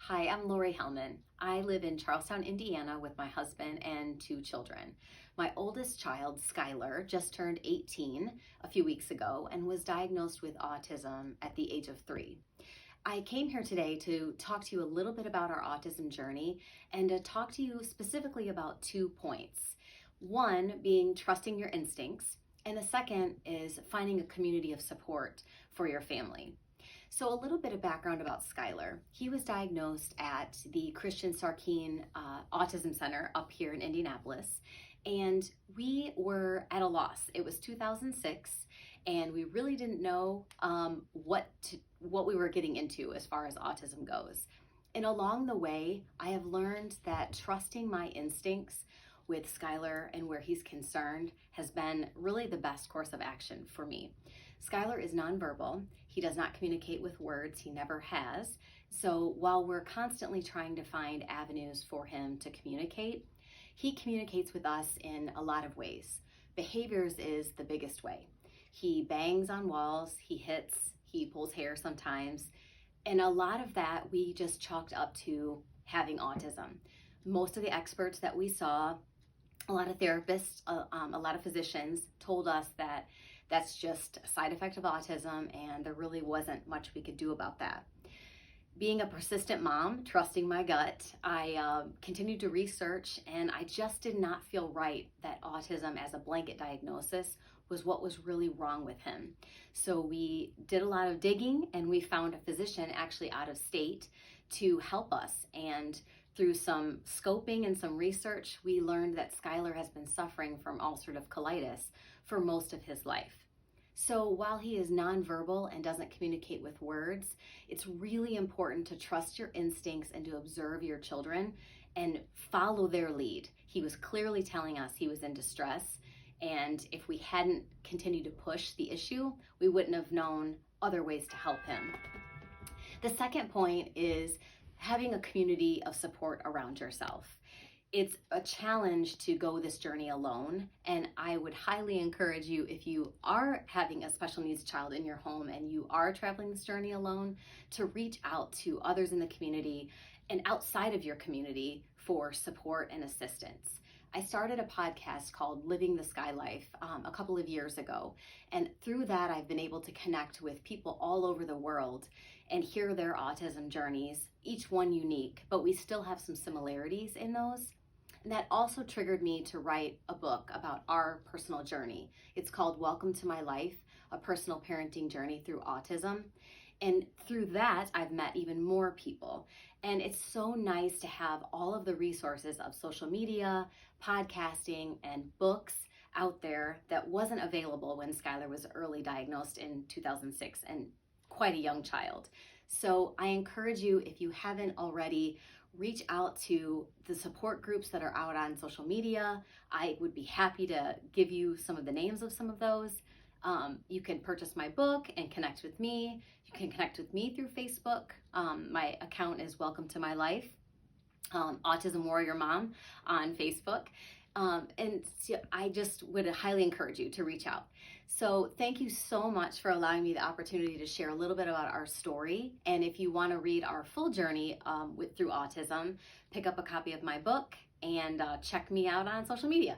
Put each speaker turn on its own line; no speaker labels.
Hi, I'm Laurie Hellmann. I live in Charlestown, Indiana with my husband and two children. My oldest child, Skylar, just turned 18 a few weeks ago and was diagnosed with autism at the age of 3. I came here today to talk to you a little bit about our autism journey and to talk to you specifically about 2 points. One being trusting your instincts, and the second is finding a community of support for your family. So a little bit of background about Skylar. He was diagnosed at the Christian Sarkeen Autism Center up here in Indianapolis, and we were at a loss. It was 2006, and we really didn't know what we were getting into as far as autism goes. And along the way, I have learned that trusting my instincts with Skylar and where he's concerned has been really the best course of action for me. Skylar is nonverbal. He does not communicate with words. He never has. So while we're constantly trying to find avenues for him to communicate, he communicates with us in a lot of ways. Behaviors is the biggest way. He bangs on walls, he hits, he pulls hair sometimes, and a lot of that we just chalked up to having autism. Most of the experts that we saw, a lot of therapists, a lot of physicians told us that that's just a side effect of autism and there really wasn't much we could do about that. Being a persistent mom, trusting my gut, I continued to research, and I just did not feel right that autism as a blanket diagnosis was what was really wrong with him. So we did a lot of digging, and we found a physician actually out of state to help us. And through some scoping and some research, we learned that Skylar has been suffering from ulcerative colitis for most of his life. So while he is nonverbal and doesn't communicate with words, it's really important to trust your instincts and to observe your children and follow their lead. He was clearly telling us he was in distress, and if we hadn't continued to push the issue, we wouldn't have known other ways to help him. The second point is having a community of support around yourself. It's a challenge to go this journey alone, and I would highly encourage you, if you are having a special needs child in your home and you are traveling this journey alone, to reach out to others in the community and outside of your community for support and assistance. I started a podcast called Living the Sky Life a couple of years ago, and through that I've been able to connect with people all over the world and hear their autism journeys, each one unique, but we still have some similarities in those. And that also triggered me to write a book about our personal journey. It's called Welcome to My Life, a personal parenting journey through autism. And through that, I've met even more people. And it's so nice to have all of the resources of social media, podcasting, and books out there that wasn't available when Skylar was early diagnosed in 2006 and quite a young child. So I encourage you, if you haven't already, reach out to the support groups that are out on social media. I would be happy to give you some of the names of some of those. You can purchase my book and connect with me. You can connect with me through Facebook. My account is Welcome to My Life, Autism Warrior Mom on Facebook. And so I just would highly encourage you to reach out. So thank you so much for allowing me the opportunity to share a little bit about our story. And if you want to read our full journey through autism, pick up a copy of my book and check me out on social media.